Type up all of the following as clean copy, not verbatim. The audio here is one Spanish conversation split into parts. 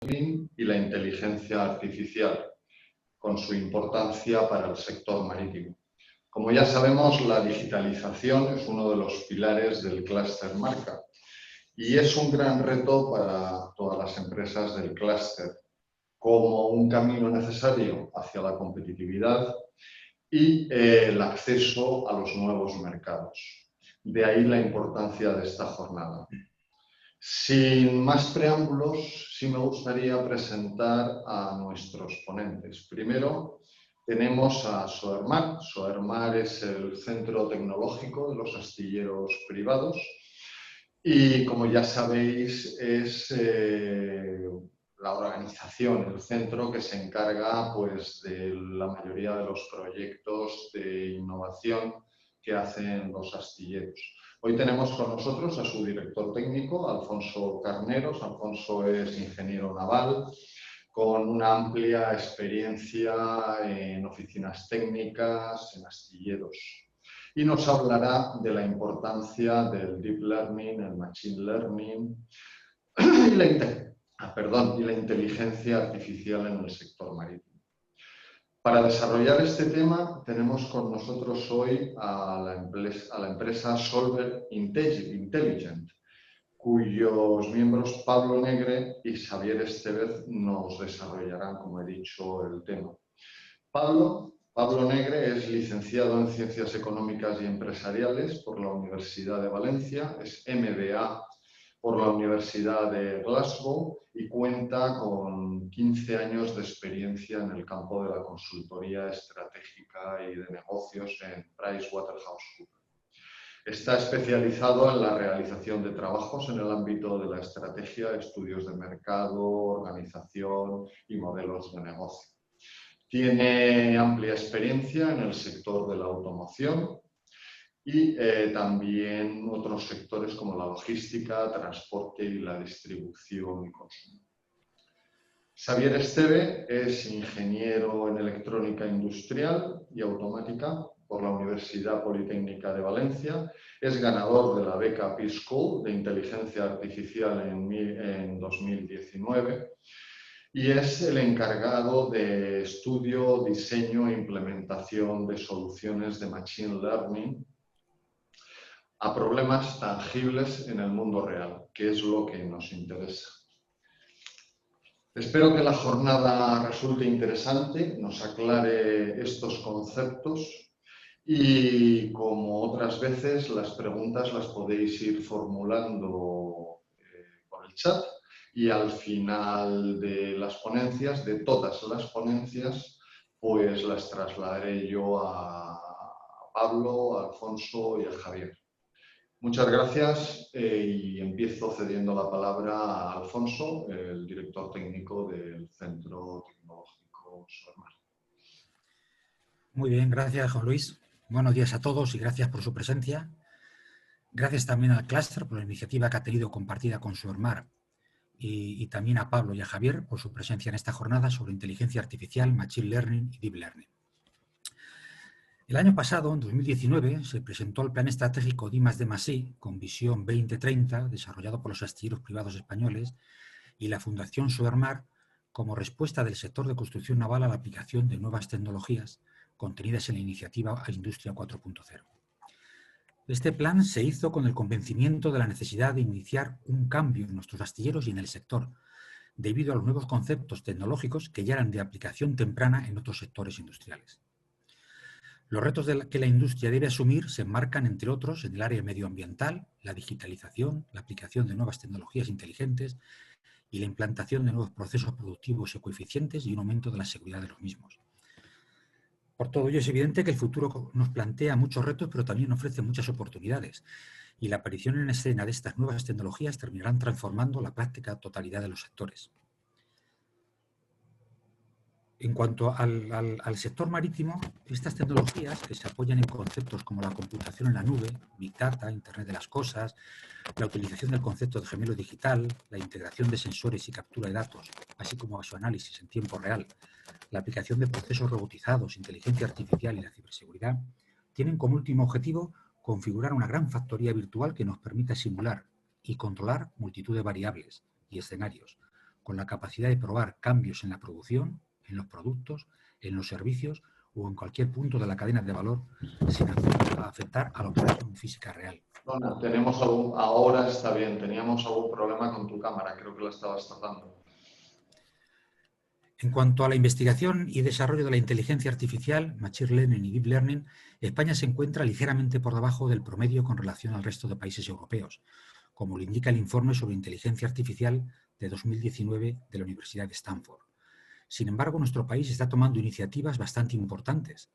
y la inteligencia artificial, con su importancia para el sector marítimo. Como ya sabemos, la digitalización es uno de los pilares del clúster marca y es un gran reto para todas las empresas del clúster, como un camino necesario hacia la competitividad y el acceso a los nuevos mercados. De ahí la importancia de esta jornada. Sin más preámbulos, sí me gustaría presentar a nuestros ponentes. Primero, tenemos a SOERMAR. SOERMAR es el centro tecnológico de los astilleros privados y, como ya sabéis, es la organización, el centro que se encarga pues, de la mayoría de los proyectos de innovación que hacen los astilleros. Hoy tenemos con nosotros a su director técnico, Alfonso Carneros. Alfonso es ingeniero naval con una amplia experiencia en oficinas técnicas, en astilleros. Y nos hablará de la importancia del Deep Learning, el Machine Learning y la inteligencia artificial en el sector marítimo. Para desarrollar este tema tenemos con nosotros hoy a la empresa Solver Intelligent, cuyos miembros Pablo Negre y Xavier Estevez nos desarrollarán, como he dicho, el tema. Pablo Negre es licenciado en Ciencias Económicas y Empresariales por la Universidad de Valencia, es MBA por la Universidad de Glasgow y cuenta con 15 años de experiencia en el campo de la consultoría estratégica y de negocios en PricewaterhouseCoopers. Está especializado en la realización de trabajos en el ámbito de la estrategia, estudios de mercado, organización y modelos de negocio. Tiene amplia experiencia en el sector de la automoción y también otros sectores como la logística, transporte y la distribución y consumo. Xavier Esteve es ingeniero en electrónica industrial y automática por la Universidad Politécnica de Valencia. Es ganador de la beca Peace School de Inteligencia Artificial en 2019 y es el encargado de estudio, diseño e implementación de soluciones de Machine Learning a problemas tangibles en el mundo real, que es lo que nos interesa. Espero que la jornada resulte interesante, nos aclare estos conceptos y, como otras veces, las preguntas las podéis ir formulando por el chat y al final de las ponencias, de todas las ponencias, pues las trasladaré yo a Pablo, a Alfonso y a Javier. Muchas gracias y empiezo cediendo la palabra a Alfonso, el director técnico del Centro Tecnológico SOERMAR. Muy bien, gracias, Juan Luis. Buenos días a todos y gracias por su presencia. Gracias también al clúster por la iniciativa que ha tenido compartida con SOERMAR y también a Pablo y a Javier por su presencia en esta jornada sobre inteligencia artificial, machine learning y deep learning. El año pasado, en 2019, se presentó el Plan Estratégico de I+D+I con visión 2030, desarrollado por los astilleros privados españoles y la Fundación SOERMAR como respuesta del sector de construcción naval a la aplicación de nuevas tecnologías contenidas en la iniciativa a Industria 4.0. Este plan se hizo con el convencimiento de la necesidad de iniciar un cambio en nuestros astilleros y en el sector, debido a los nuevos conceptos tecnológicos que ya eran de aplicación temprana en otros sectores industriales. Los retos que la industria debe asumir se enmarcan, entre otros, en el área medioambiental, la digitalización, la aplicación de nuevas tecnologías inteligentes y la implantación de nuevos procesos productivos ecoeficientes y un aumento de la seguridad de los mismos. Por todo ello, es evidente que el futuro nos plantea muchos retos, pero también ofrece muchas oportunidades, y la aparición en escena de estas nuevas tecnologías terminarán transformando la práctica totalidad de los sectores. En cuanto al sector marítimo, estas tecnologías, que se apoyan en conceptos como la computación en la nube, Big Data, Internet de las Cosas, la utilización del concepto de gemelo digital, la integración de sensores y captura de datos, así como su análisis en tiempo real, la aplicación de procesos robotizados, inteligencia artificial y la ciberseguridad, tienen como último objetivo configurar una gran factoría virtual que nos permita simular y controlar multitud de variables y escenarios, con la capacidad de probar cambios en la producción, en los productos, en los servicios o en cualquier punto de la cadena de valor sin afectar a la operación física real. Bueno, tenemos ahora está bien, teníamos algún problema con tu cámara, creo que la estabas tratando. En cuanto a la investigación y desarrollo de la inteligencia artificial, Machine Learning y Deep Learning, España se encuentra ligeramente por debajo del promedio con relación al resto de países europeos, como lo indica el informe sobre inteligencia artificial de 2019 de la Universidad de Stanford. Sin embargo, nuestro país está tomando iniciativas bastante importantes.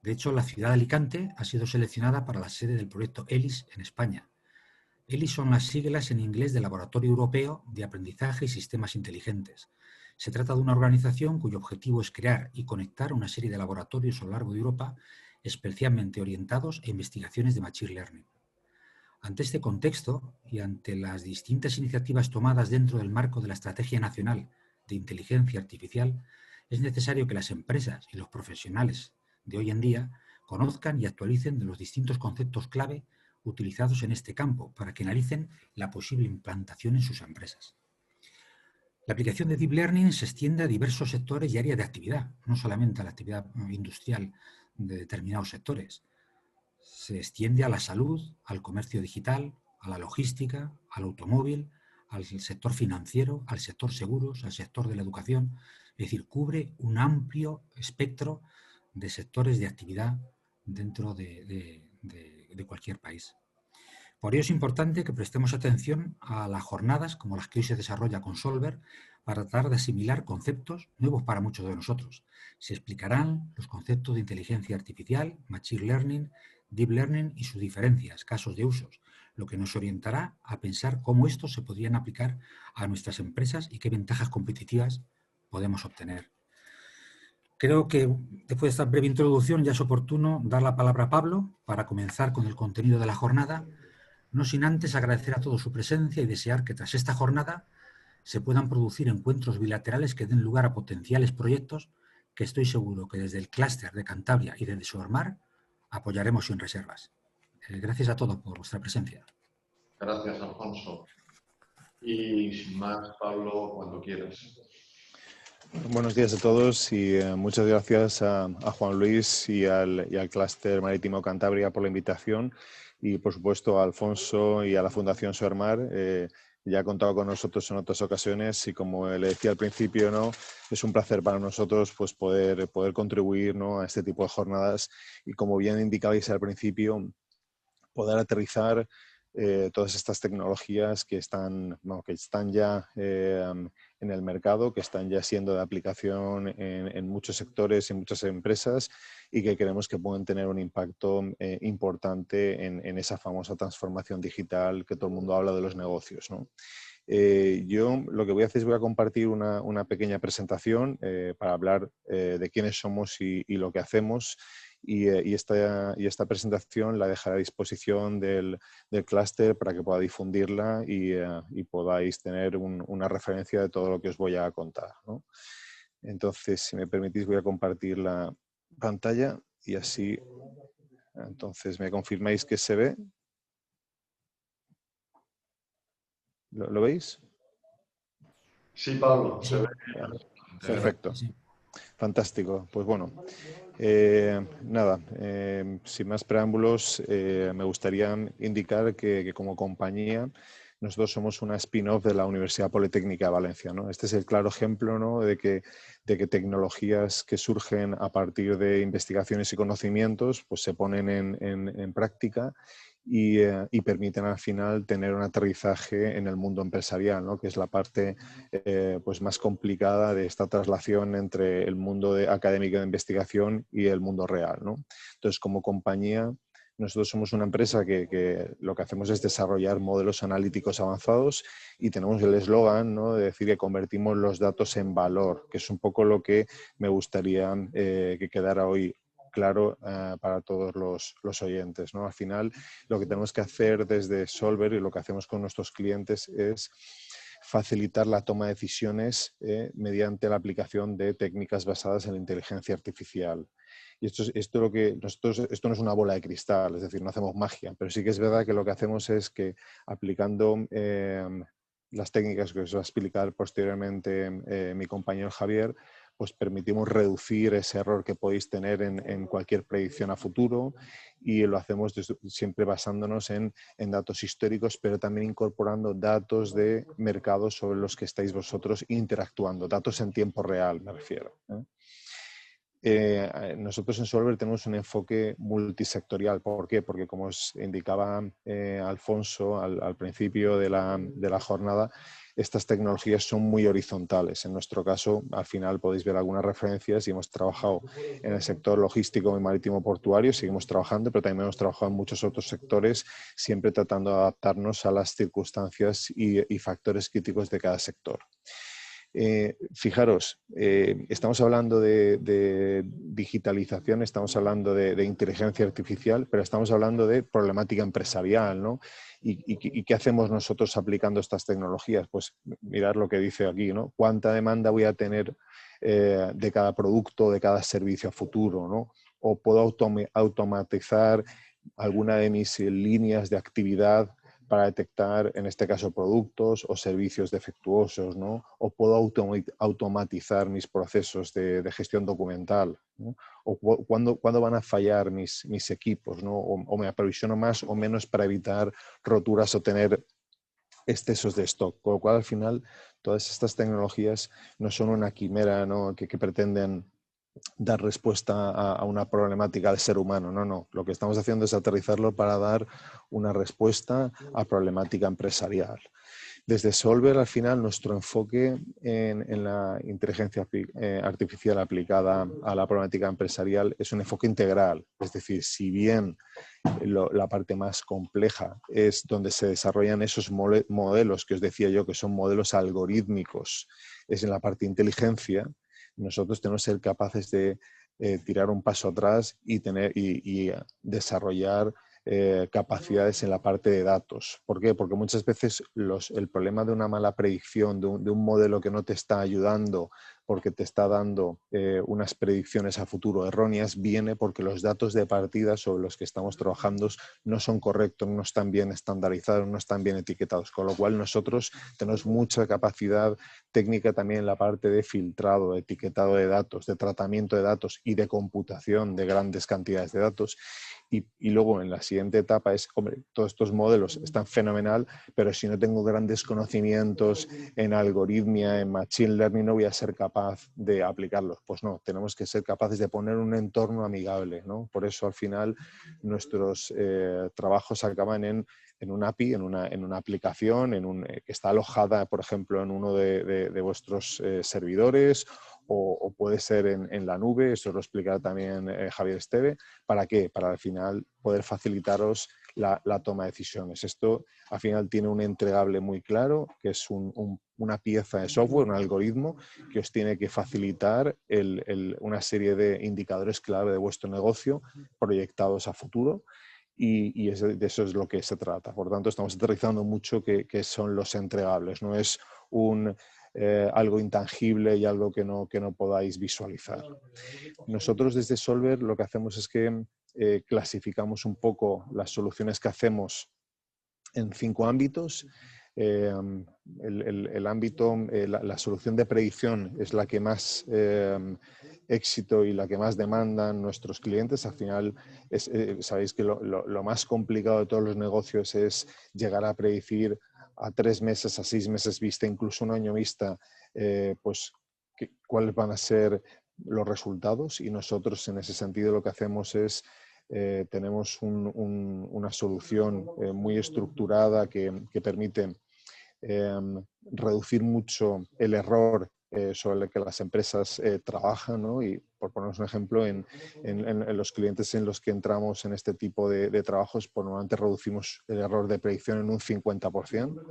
De hecho, la ciudad de Alicante ha sido seleccionada para la sede del proyecto ELIS en España. ELIS son las siglas en inglés del Laboratorio Europeo de Aprendizaje y Sistemas Inteligentes. Se trata de una organización cuyo objetivo es crear y conectar una serie de laboratorios a lo largo de Europa especialmente orientados a investigaciones de Machine Learning. Ante este contexto y ante las distintas iniciativas tomadas dentro del marco de la Estrategia Nacional de Inteligencia Artificial, es necesario que las empresas y los profesionales de hoy en día conozcan y actualicen de los distintos conceptos clave utilizados en este campo para que analicen la posible implantación en sus empresas. La aplicación de Deep Learning se extiende a diversos sectores y áreas de actividad, no solamente a la actividad industrial de determinados sectores. Se extiende a la salud, al comercio digital, a la logística, al automóvil, al sector financiero, al sector seguros, al sector de la educación. Es decir, cubre un amplio espectro de sectores de actividad dentro de cualquier país. Por ello es importante que prestemos atención a las jornadas como las que hoy se desarrolla con Solver para tratar de asimilar conceptos nuevos para muchos de nosotros. Se explicarán los conceptos de inteligencia artificial, machine learning, deep learning y sus diferencias, casos de usos, lo que nos orientará a pensar cómo estos se podrían aplicar a nuestras empresas y qué ventajas competitivas podemos obtener. Creo que después de esta breve introducción ya es oportuno dar la palabra a Pablo para comenzar con el contenido de la jornada, no sin antes agradecer a todos su presencia y desear que tras esta jornada se puedan producir encuentros bilaterales que den lugar a potenciales proyectos que estoy seguro que desde el clúster de Cantabria y desde SOERMAR apoyaremos sin reservas. Gracias a todos por vuestra presencia. Gracias, Alfonso. Y sin más, Pablo, cuando quieras. Buenos días a todos y muchas gracias a Juan Luis y al Clúster Marítimo Cantabria por la invitación y, por supuesto, a Alfonso y a la Fundación SOERMAR. Ya ha contado con nosotros en otras ocasiones y, como le decía al principio, ¿no?, es un placer para nosotros pues, poder contribuir, ¿no?, a este tipo de jornadas y, como bien indicabais al principio, poder aterrizar todas estas tecnologías que están ya en el mercado, que están ya siendo de aplicación en muchos sectores y muchas empresas y que queremos que puedan tener un impacto importante en esa famosa transformación digital que todo el mundo habla de los negocios, ¿no? Yo lo que voy a hacer es voy a compartir una pequeña presentación para hablar de quiénes somos y lo que hacemos. Y esta presentación la dejaré a disposición del clúster para que pueda difundirla y podáis tener una referencia de todo lo que os voy a contar, ¿no? Entonces, si me permitís, voy a compartir la pantalla y así, entonces, me confirmáis que se ve. ¿Lo veis? Sí, Pablo, se ve. Perfecto. Fantástico. Pues bueno, nada, sin más preámbulos, me gustaría indicar que como compañía nosotros somos una spin-off de la Universidad Politécnica de Valencia, ¿no? Este es el claro ejemplo, ¿no?, de que tecnologías que surgen a partir de investigaciones y conocimientos pues se ponen en práctica y permiten al final tener un aterrizaje en el mundo empresarial, ¿no?, que es la parte pues más complicada de esta traslación entre el mundo académico de investigación y el mundo real, ¿no? Entonces, como compañía, nosotros somos una empresa que lo que hacemos es desarrollar modelos analíticos avanzados y tenemos el eslogan, ¿no?, de decir que convertimos los datos en valor, que es un poco lo que me gustaría que quedara hoy claro para todos los oyentes, ¿no? Al final, lo que tenemos que hacer desde Solver y lo que hacemos con nuestros clientes es facilitar la toma de decisiones mediante la aplicación de técnicas basadas en la inteligencia artificial. Y esto no es una bola de cristal, es decir, no hacemos magia, pero sí que es verdad que lo que hacemos es que aplicando las técnicas que os va a explicar posteriormente mi compañero Javier, pues permitimos reducir ese error que podéis tener en cualquier predicción a futuro, y lo hacemos siempre basándonos en datos históricos, pero también incorporando datos de mercados sobre los que estáis vosotros interactuando, datos en tiempo real me refiero, ¿eh? Nosotros en Solver tenemos un enfoque multisectorial. ¿Por qué? Porque, como os indicaba Alfonso al principio de la jornada, estas tecnologías son muy horizontales. En nuestro caso, al final podéis ver algunas referencias y hemos trabajado en el sector logístico y marítimo portuario, seguimos trabajando, pero también hemos trabajado en muchos otros sectores, siempre tratando de adaptarnos a las circunstancias y factores críticos de cada sector. Fijaros, estamos hablando de digitalización, estamos hablando de inteligencia artificial, pero estamos hablando de problemática empresarial, ¿no? ¿Y qué hacemos nosotros aplicando estas tecnologías? Pues mirad lo que dice aquí, ¿no? ¿Cuánta demanda voy a tener de cada producto, de cada servicio a futuro, ¿no? O puedo automatizar alguna de mis líneas de actividad para detectar, en este caso, productos o servicios defectuosos, ¿no? O puedo automatizar mis procesos de gestión documental, ¿no? O cuándo van a fallar mis equipos, ¿no? O me aprovisiono más o menos para evitar roturas o tener excesos de stock. Con lo cual, al final, todas estas tecnologías no son una quimera, ¿no? que pretenden dar respuesta a una problemática del ser humano. No, no. Lo que estamos haciendo es aterrizarlo para dar una respuesta a problemática empresarial. Desde Solver, al final, nuestro enfoque en la inteligencia artificial aplicada a la problemática empresarial es un enfoque integral. Es decir, si bien la parte más compleja es donde se desarrollan esos modelos que os decía yo, que son modelos algorítmicos, es en la parte de inteligencia, nosotros tenemos que ser capaces de tirar un paso atrás y desarrollar capacidades en la parte de datos. ¿Por qué? Porque muchas veces el problema de una mala predicción, de un modelo que no te está ayudando porque te está dando unas predicciones a futuro erróneas, viene porque los datos de partida sobre los que estamos trabajando no son correctos, no están bien estandarizados, no están bien etiquetados, con lo cual nosotros tenemos mucha capacidad técnica también en la parte de filtrado, de etiquetado de datos, de tratamiento de datos y de computación de grandes cantidades de datos. Y luego en la siguiente etapa es, hombre, todos estos modelos están fenomenal, pero si no tengo grandes conocimientos en algoritmia, en machine learning, no voy a ser capaz de aplicarlos. Pues no, tenemos que ser capaces de poner un entorno amigable, ¿no? Por eso al final nuestros trabajos acaban en un API, en una aplicación, que está alojada, por ejemplo, en uno de vuestros servidores, o puede ser en la nube, eso lo explicará también Javier Esteve. ¿Para qué? Para al final poder facilitaros la toma de decisiones. Esto al final tiene un entregable muy claro, que es una pieza de software, un algoritmo que os tiene que facilitar una serie de indicadores clave de vuestro negocio proyectados a futuro. Y de eso es lo que se trata. Por tanto, estamos aterrizando mucho que son los entregables. No es algo intangible y algo que no podáis visualizar. Nosotros desde Solver lo que hacemos es que clasificamos un poco las soluciones que hacemos en 5 ámbitos. El ámbito, la solución de predicción es la que más éxito y la que más demandan nuestros clientes. Al final, sabéis que lo más complicado de todos los negocios es llegar a predecir a 3 meses, a 6 meses vista, incluso un año vista, pues cuáles van a ser los resultados. Y nosotros en ese sentido lo que hacemos es tenemos una solución muy estructurada que permite reducir mucho el error sobre el que las empresas trabajan, ¿no? Y por ponernos un ejemplo, en los clientes en los que entramos en este tipo de trabajos, por normalmente reducimos el error de predicción en un 50%.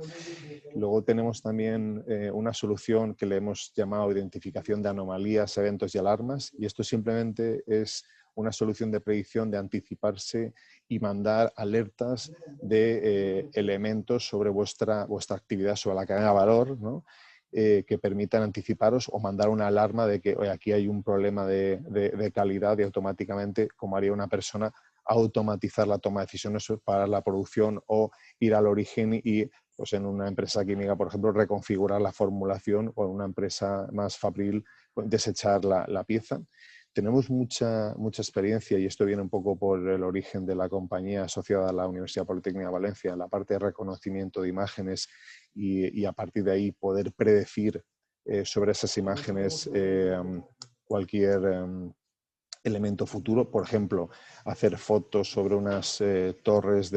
Luego tenemos también una solución que le hemos llamado identificación de anomalías, eventos y alarmas, y esto simplemente es una solución de predicción de anticiparse y mandar alertas de elementos sobre vuestra actividad, sobre la cadena de valor, ¿no? Que permitan anticiparos o mandar una alarma de que aquí hay un problema de calidad, y automáticamente, como haría una persona, automatizar la toma de decisiones para la producción o ir al origen y pues en una empresa química, por ejemplo, reconfigurar la formulación o en una empresa más fabril, desechar la pieza. Tenemos mucha experiencia y esto viene un poco por el origen de la compañía asociada a la Universidad Politécnica de Valencia, en la parte de reconocimiento de imágenes y a partir de ahí poder predecir sobre esas imágenes cualquier elemento futuro, por ejemplo, hacer fotos sobre unas torres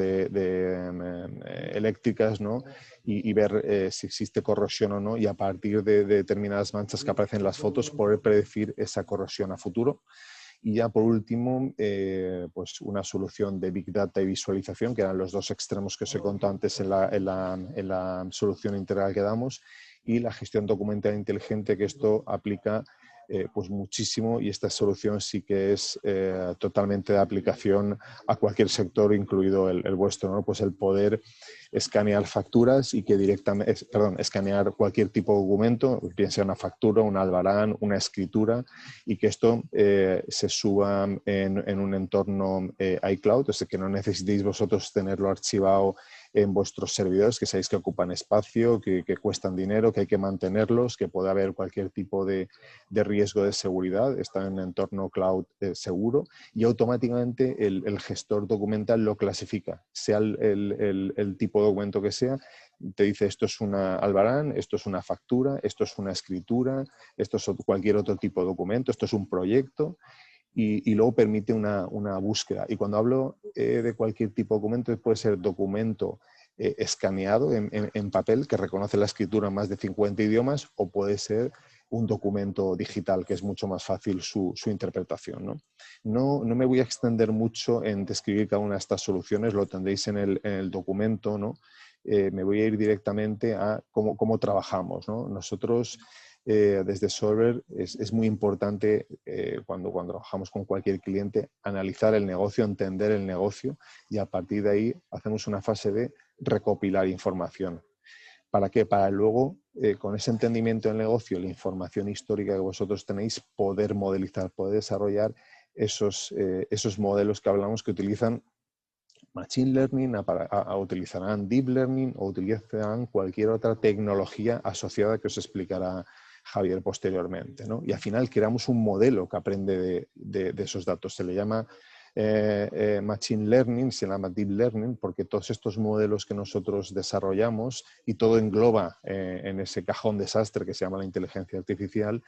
eléctricas, ¿no? y ver si existe corrosión o no, y a partir de determinadas manchas que aparecen en las fotos poder predecir esa corrosión a futuro. Y ya por último, pues una solución de Big Data y visualización, que eran los dos extremos que os he contado antes en la solución integral que damos, y la gestión documental inteligente, que esto aplica pues muchísimo, y esta solución sí que es totalmente de aplicación a cualquier sector, incluido el vuestro, ¿no? Pues el poder escanear facturas y que directamente, escanear cualquier tipo de documento, bien sea una factura, un albarán, una escritura, y que esto se suba en un entorno iCloud, es decir, que no necesitéis vosotros tenerlo archivado en vuestros servidores, que sabéis que ocupan espacio, que cuestan dinero, que hay que mantenerlos, que puede haber cualquier tipo de riesgo de seguridad, está en un entorno cloud seguro, y automáticamente el gestor documental lo clasifica, sea el tipo de documento que sea, te dice esto es una albarán, esto es una factura, esto es una escritura, esto es cualquier otro tipo de documento, esto es un proyecto. Y luego permite una búsqueda. Y cuando hablo de cualquier tipo de documento, puede ser documento escaneado en papel, que reconoce la escritura en más de 50 idiomas, o puede ser un documento digital, que es mucho más fácil su interpretación, ¿no? No me voy a extender mucho en describir cada una de estas soluciones, lo tendréis en el documento, ¿no? Me voy a ir directamente a cómo trabajamos, ¿no? Nosotros... desde Solver es muy importante cuando trabajamos con cualquier cliente analizar el negocio, entender el negocio, y a partir de ahí hacemos una fase de recopilar información. ¿Para qué? Para luego, con ese entendimiento del negocio, la información histórica que vosotros tenéis, poder modelizar, poder desarrollar esos modelos que hablamos, que utilizan Machine Learning, utilizarán Deep Learning o utilizarán cualquier otra tecnología asociada que os explicará Javier posteriormente, ¿no? Y al final creamos un modelo que aprende de esos datos. Se le llama Machine Learning, se llama Deep Learning, porque todos estos modelos que nosotros desarrollamos, y todo engloba en ese cajón desastre que se llama la inteligencia artificial,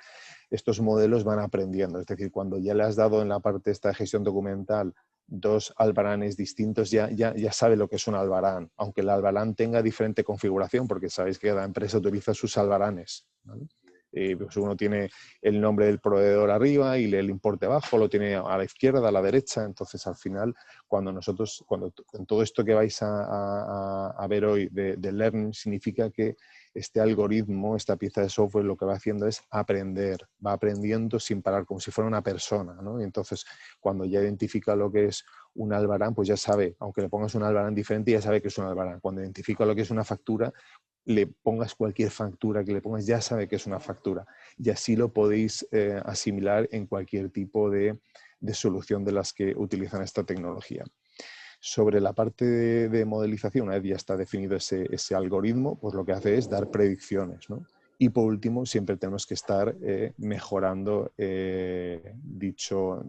estos modelos van aprendiendo. Es decir, cuando ya le has dado en la parte esta de gestión documental dos albaranes distintos, ya sabe lo que es un albarán, aunque el albarán tenga diferente configuración, porque sabéis que cada empresa utiliza sus albaranes, ¿vale? Pues uno tiene el nombre del proveedor arriba y el importe abajo, lo tiene a la izquierda, a la derecha. Entonces, al final, cuando en todo esto que vais a ver hoy de learning, significa que este algoritmo, esta pieza de software, lo que va haciendo es aprender, va aprendiendo sin parar, como si fuera una persona, ¿no? Y entonces, cuando ya identifica lo que es un albarán, pues ya sabe, aunque le pongas un albarán diferente, ya sabe que es un albarán. Cuando identifica lo que es una factura, le pongas cualquier factura que le pongas, ya sabe que es una factura. Y así lo podéis asimilar en cualquier tipo de solución de las que utilizan esta tecnología. Sobre la parte de modelización, una vez ya está definido ese algoritmo, pues lo que hace es dar predicciones, ¿no? Y por último, siempre tenemos que estar mejorando dicho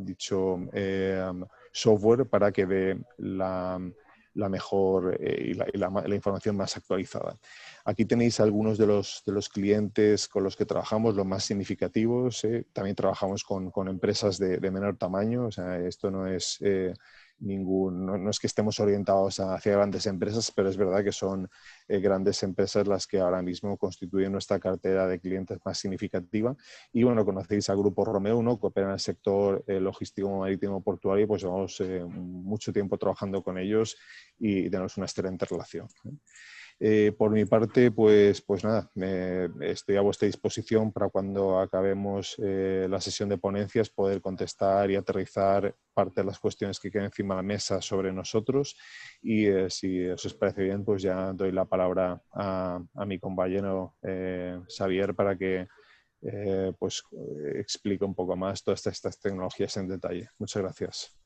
software para que dé la mejor y la información más actualizada. Aquí tenéis algunos de los clientes con los que trabajamos, los más significativos. También trabajamos con empresas de menor tamaño. O sea, esto no es no es que estemos orientados hacia grandes empresas, pero es verdad que son grandes empresas las que ahora mismo constituyen nuestra cartera de clientes más significativa. Y bueno, conocéis al Grupo Romeo, ¿no? Que opera en el sector logístico marítimo portuario, pues llevamos mucho tiempo trabajando con ellos y tenemos una excelente relación. Por mi parte, pues nada, estoy a vuestra disposición para cuando acabemos la sesión de ponencias poder contestar y aterrizar parte de las cuestiones que quedan encima de la mesa sobre nosotros, y si os parece bien, pues ya doy la palabra a mi compañero Xavier para que explique un poco más todas estas tecnologías en detalle. Muchas gracias.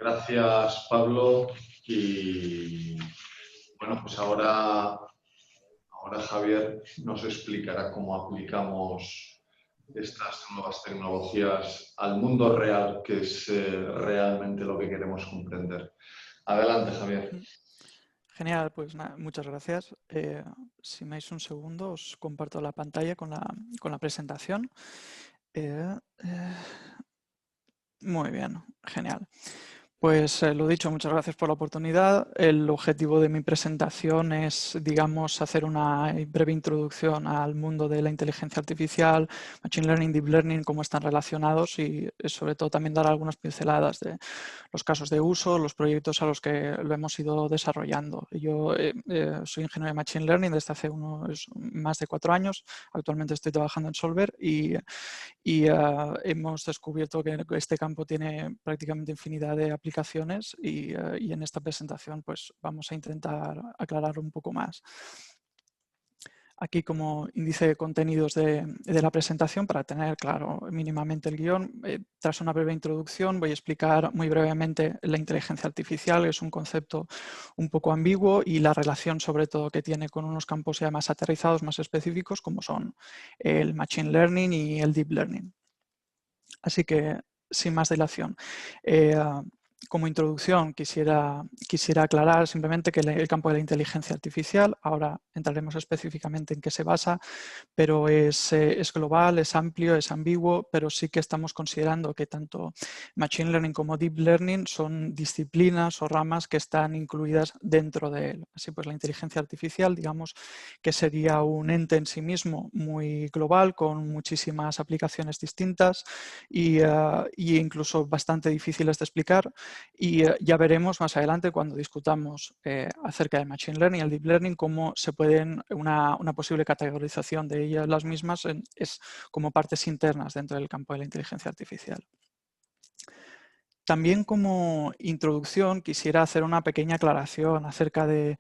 Gracias, Pablo. Y bueno, pues ahora Javier nos explicará cómo aplicamos estas nuevas tecnologías al mundo real, que es realmente lo que queremos comprender. Adelante, Javier. Genial, pues nada, muchas gracias. Si me dais un segundo, os comparto la pantalla con la presentación. Muy bien, genial. Pues lo dicho, muchas gracias por la oportunidad. El objetivo de mi presentación es, digamos, hacer una breve introducción al mundo de la inteligencia artificial, Machine Learning, Deep Learning, cómo están relacionados y sobre todo también dar algunas pinceladas de los casos de uso, los proyectos a los que lo hemos ido desarrollando. Yo soy ingeniero de Machine Learning desde hace más de 4 años. Actualmente estoy trabajando en Solver y hemos descubierto que este campo tiene prácticamente infinidad de aplicaciones y en esta presentación pues vamos a intentar aclarar un poco más. Aquí como índice de contenidos de la presentación, para tener claro mínimamente el guión, tras una breve introducción voy a explicar muy brevemente la inteligencia artificial, que es un concepto un poco ambiguo, y la relación sobre todo que tiene con unos campos ya más aterrizados, más específicos, como son el Machine Learning y el Deep Learning. Así que, sin más dilación, como introducción quisiera aclarar simplemente que el campo de la inteligencia artificial, ahora entraremos específicamente en qué se basa, pero es global, es amplio, es ambiguo, pero sí que estamos considerando que tanto Machine Learning como Deep Learning son disciplinas o ramas que están incluidas dentro de él. Así pues, la inteligencia artificial, digamos que sería un ente en sí mismo muy global, con muchísimas aplicaciones distintas y incluso bastante difíciles de explicar. Y ya veremos más adelante cuando discutamos acerca del Machine Learning y el Deep Learning cómo se pueden, una posible categorización de ellas las mismas es como partes internas dentro del campo de la inteligencia artificial. También como introducción quisiera hacer una pequeña aclaración acerca de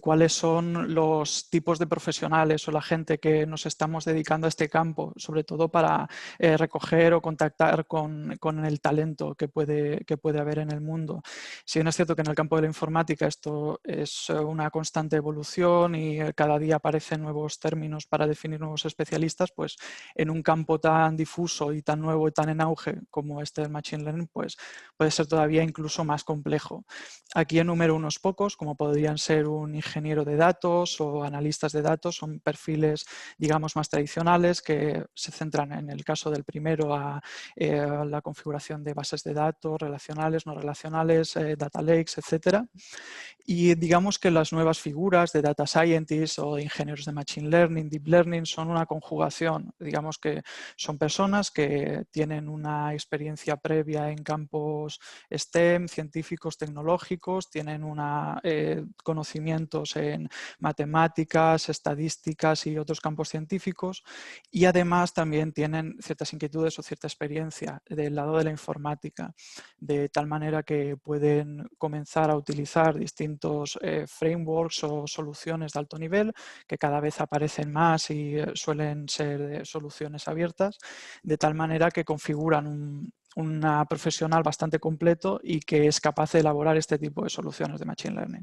cuáles son los tipos de profesionales o la gente que nos estamos dedicando a este campo, sobre todo para recoger o contactar con el talento que puede haber en el mundo. Si bien es cierto que en el campo de la informática esto es una constante evolución y cada día aparecen nuevos términos para definir nuevos especialistas, pues en un campo tan difuso y tan nuevo y tan en auge como este del Machine Learning, pues puede ser todavía incluso más complejo. Aquí enumero unos pocos, como podrían ser un ingeniero de datos o analistas de datos, son perfiles, digamos, más tradicionales que se centran en el caso del primero a la configuración de bases de datos, relacionales, no relacionales, data lakes, etc. Y digamos que las nuevas figuras de data scientists o de ingenieros de machine learning, deep learning, son una conjugación. Digamos que son personas que tienen una experiencia previa en campos STEM, científicos, tecnológicos, tienen conocimientos en matemáticas, estadísticas y otros campos científicos, y además también tienen ciertas inquietudes o cierta experiencia del lado de la informática, de tal manera que pueden comenzar a utilizar distintos frameworks o soluciones de alto nivel que cada vez aparecen más y suelen ser soluciones abiertas, de tal manera que configuran una profesional bastante completo y que es capaz de elaborar este tipo de soluciones de Machine Learning.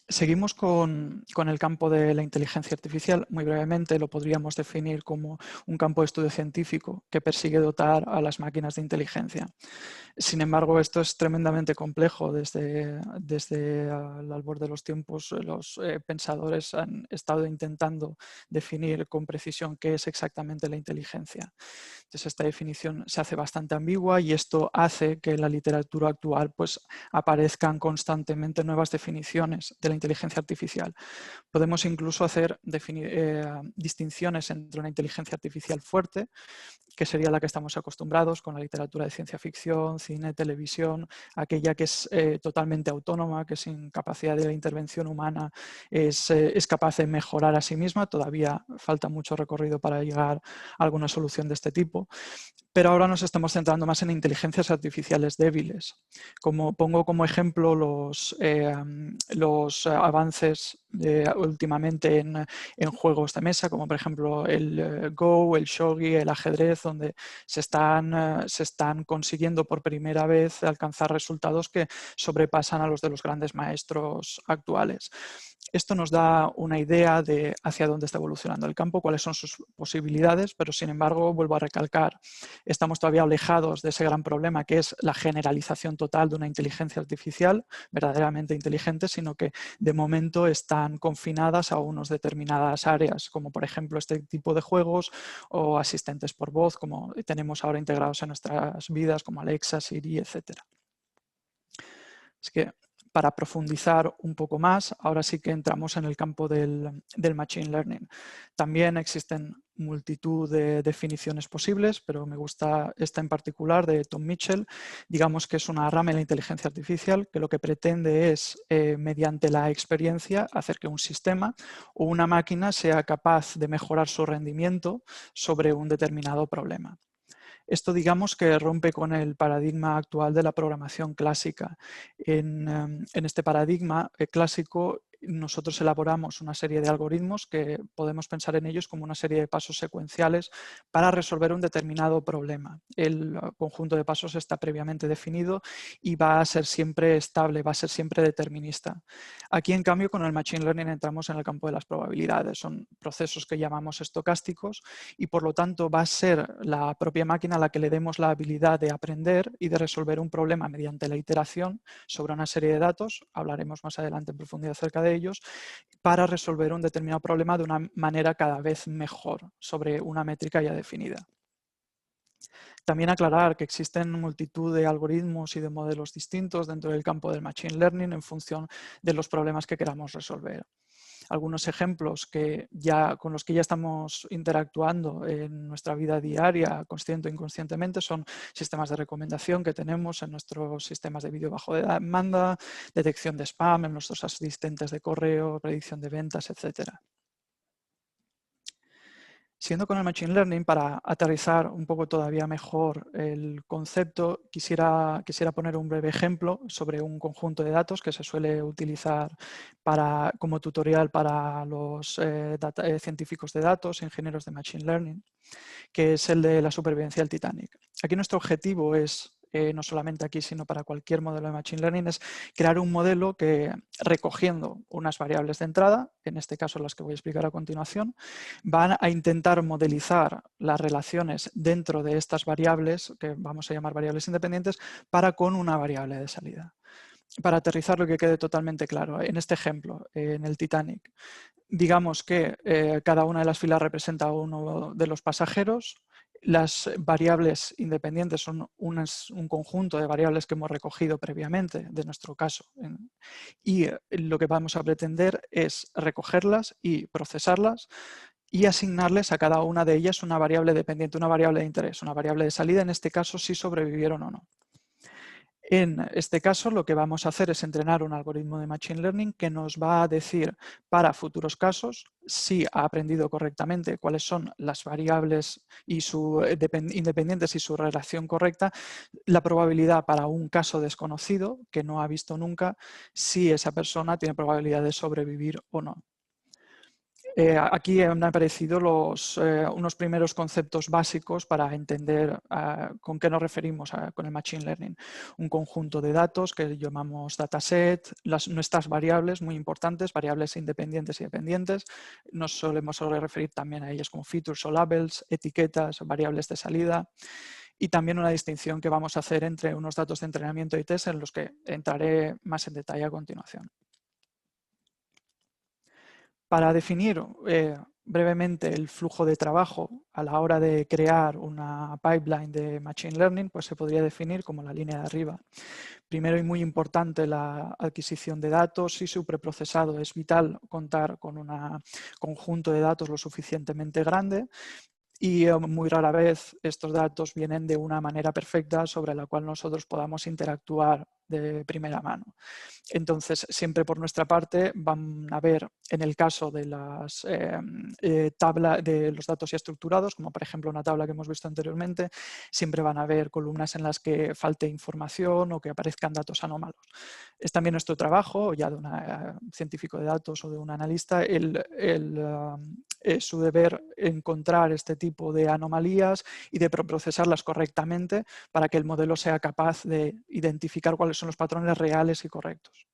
Seguimos con el campo de la inteligencia artificial. Muy brevemente lo podríamos definir como un campo de estudio científico que persigue dotar a las máquinas de inteligencia. Sin embargo, esto es tremendamente complejo. Desde el albor de los tiempos, los pensadores han estado intentando definir con precisión qué es exactamente la inteligencia. Entonces, esta definición se hace bastante ambigua y esto hace que en la literatura actual pues, aparezcan constantemente nuevas definiciones de la inteligencia artificial. Podemos incluso hacer distinciones entre una inteligencia artificial fuerte, que sería la que estamos acostumbrados con la literatura de ciencia ficción, cine, televisión, aquella que es totalmente autónoma, que sin capacidad de la intervención humana es capaz de mejorar a sí misma. Todavía falta mucho recorrido para llegar a alguna solución de este tipo. Pero ahora nos estamos centrando más en inteligencias artificiales débiles. Pongo como ejemplo los avances últimamente en juegos de mesa, como por ejemplo el Go, el Shogi, el ajedrez, donde se están consiguiendo por primera vez alcanzar resultados que sobrepasan a los de los grandes maestros actuales. Esto nos da una idea de hacia dónde está evolucionando el campo, cuáles son sus posibilidades, pero sin embargo, vuelvo a recalcar, estamos todavía alejados de ese gran problema que es la generalización total de una inteligencia artificial verdaderamente inteligente, sino que de momento están confinadas a unas determinadas áreas, como por ejemplo este tipo de juegos o asistentes por voz, como tenemos ahora integrados en nuestras vidas, como Alexa, Siri, etc. Es que para profundizar un poco más, ahora sí que entramos en el campo del Machine Learning. También existen multitud de definiciones posibles, pero me gusta esta en particular de Tom Mitchell. Digamos que es una rama de la inteligencia artificial que lo que pretende es, mediante la experiencia, hacer que un sistema o una máquina sea capaz de mejorar su rendimiento sobre un determinado problema. Esto digamos que rompe con el paradigma actual de la programación clásica. En este paradigma clásico nosotros elaboramos una serie de algoritmos que podemos pensar en ellos como una serie de pasos secuenciales para resolver un determinado problema. El conjunto de pasos está previamente definido y va a ser siempre estable, va a ser siempre determinista. Aquí, en cambio, con el Machine Learning entramos en el campo de las probabilidades. Son procesos que llamamos estocásticos y, por lo tanto, va a ser la propia máquina a la que le demos la habilidad de aprender y de resolver un problema mediante la iteración sobre una serie de datos. Hablaremos más adelante en profundidad acerca de ellos, para resolver un determinado problema de una manera cada vez mejor sobre una métrica ya definida. También aclarar que existen multitud de algoritmos y de modelos distintos dentro del campo del Machine Learning en función de los problemas que queramos resolver. Algunos ejemplos con los que ya estamos interactuando en nuestra vida diaria, consciente o inconscientemente, son sistemas de recomendación que tenemos en nuestros sistemas de vídeo bajo demanda, detección de spam en nuestros asistentes de correo, predicción de ventas, etc. Siendo con el Machine Learning, para aterrizar un poco todavía mejor el concepto, quisiera poner un breve ejemplo sobre un conjunto de datos que se suele utilizar como tutorial para los científicos de datos, ingenieros de Machine Learning, que es el de la supervivencia del Titanic. Aquí nuestro objetivo es, no solamente aquí, sino para cualquier modelo de Machine Learning, es crear un modelo que, recogiendo unas variables de entrada, en este caso las que voy a explicar a continuación, van a intentar modelizar las relaciones dentro de estas variables, que vamos a llamar variables independientes, para con una variable de salida. Para aterrizar lo que quede totalmente claro, en este ejemplo, en el Titanic, digamos que cada una de las filas representa a uno de los pasajeros. Las variables independientes son un conjunto de variables que hemos recogido previamente, de nuestro caso. Y lo que vamos a pretender es recogerlas y procesarlas y asignarles a cada una de ellas una variable dependiente, una variable de interés, una variable de salida, en este caso si sobrevivieron o no. En este caso, lo que vamos a hacer es entrenar un algoritmo de Machine Learning que nos va a decir para futuros casos si ha aprendido correctamente cuáles son las variables y independientes y su relación correcta, la probabilidad para un caso desconocido que no ha visto nunca, si esa persona tiene probabilidad de sobrevivir o no. Aquí han aparecido unos primeros conceptos básicos para entender con qué nos referimos con el Machine Learning. Un conjunto de datos que llamamos dataset, nuestras variables muy importantes, variables independientes y dependientes. Nos solemos referir también a ellas como features o labels, etiquetas, variables de salida. Y también una distinción que vamos a hacer entre unos datos de entrenamiento y test en los que entraré más en detalle a continuación. Para definir brevemente el flujo de trabajo a la hora de crear una pipeline de Machine Learning, pues se podría definir como la línea de arriba. Primero y muy importante, la adquisición de datos y su preprocesado. Es vital contar con un conjunto de datos lo suficientemente grande y muy rara vez estos datos vienen de una manera perfecta sobre la cual nosotros podamos interactuar de primera mano. Entonces, siempre por nuestra parte van a ver, en el caso de las tabla de los datos ya estructurados, como por ejemplo una tabla que hemos visto anteriormente, siempre van a haber columnas en las que falte información o que aparezcan datos anómalos. Es también nuestro trabajo, ya de un científico de datos o de un analista, es su deber encontrar este tipo de anomalías y de procesarlas correctamente para que el modelo sea capaz de identificar cuáles son los patrones reales y correctos.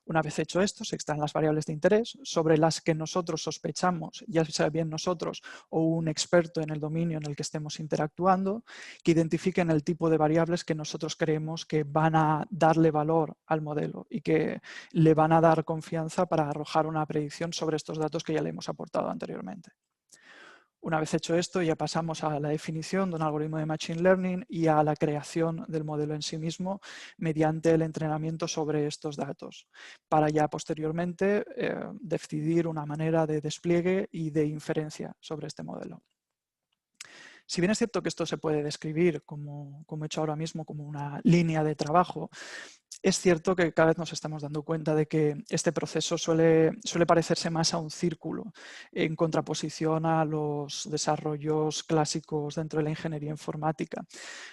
Una vez hecho esto, se extraen las variables de interés sobre las que nosotros sospechamos, ya sea bien nosotros o un experto en el dominio en el que estemos interactuando, que identifiquen el tipo de variables que nosotros creemos que van a darle valor al modelo y que le van a dar confianza para arrojar una predicción sobre estos datos que ya le hemos aportado anteriormente. Una vez hecho esto, ya pasamos a la definición de un algoritmo de Machine Learning y a la creación del modelo en sí mismo mediante el entrenamiento sobre estos datos, para ya posteriormente decidir una manera de despliegue y de inferencia sobre este modelo. Si bien es cierto que esto se puede describir, como he hecho ahora mismo, como una línea de trabajo, es cierto que cada vez nos estamos dando cuenta de que este proceso suele parecerse más a un círculo en contraposición a los desarrollos clásicos dentro de la ingeniería informática.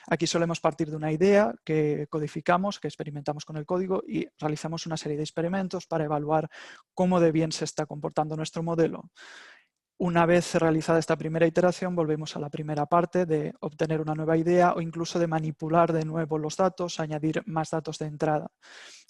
Aquí solemos partir de una idea que codificamos, que experimentamos con el código y realizamos una serie de experimentos para evaluar cómo de bien se está comportando nuestro modelo. Una vez realizada esta primera iteración, volvemos a la primera parte de obtener una nueva idea o incluso de manipular de nuevo los datos, añadir más datos de entrada.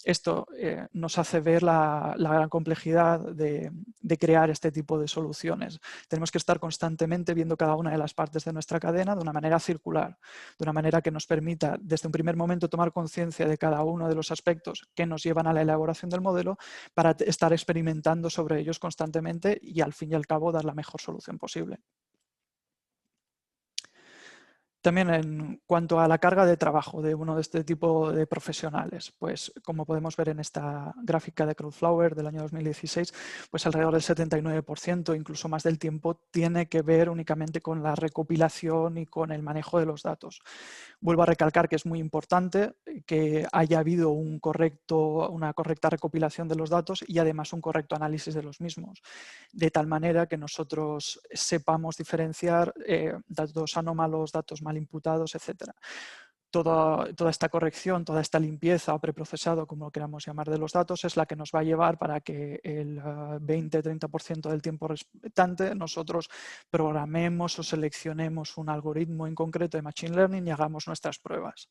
Esto nos hace ver la gran complejidad de crear este tipo de soluciones. Tenemos que estar constantemente viendo cada una de las partes de nuestra cadena de una manera circular, de una manera que nos permita desde un primer momento tomar conciencia de cada uno de los aspectos que nos llevan a la elaboración del modelo para estar experimentando sobre ellos constantemente y al fin y al cabo dar la mejor solución posible. También en cuanto a la carga de trabajo de uno de este tipo de profesionales, pues como podemos ver en esta gráfica de Crowdflower del año 2016, pues alrededor del 79%, incluso más del tiempo, tiene que ver únicamente con la recopilación y con el manejo de los datos. Vuelvo a recalcar que es muy importante que haya habido una correcta recopilación de los datos y además un correcto análisis de los mismos, de tal manera que nosotros sepamos diferenciar datos anómalos, datos mal imputados, etc. Toda esta corrección, toda esta limpieza o preprocesado, como lo queramos llamar, de los datos es la que nos va a llevar para que el 20-30% del tiempo restante nosotros programemos o seleccionemos un algoritmo en concreto de Machine Learning y hagamos nuestras pruebas.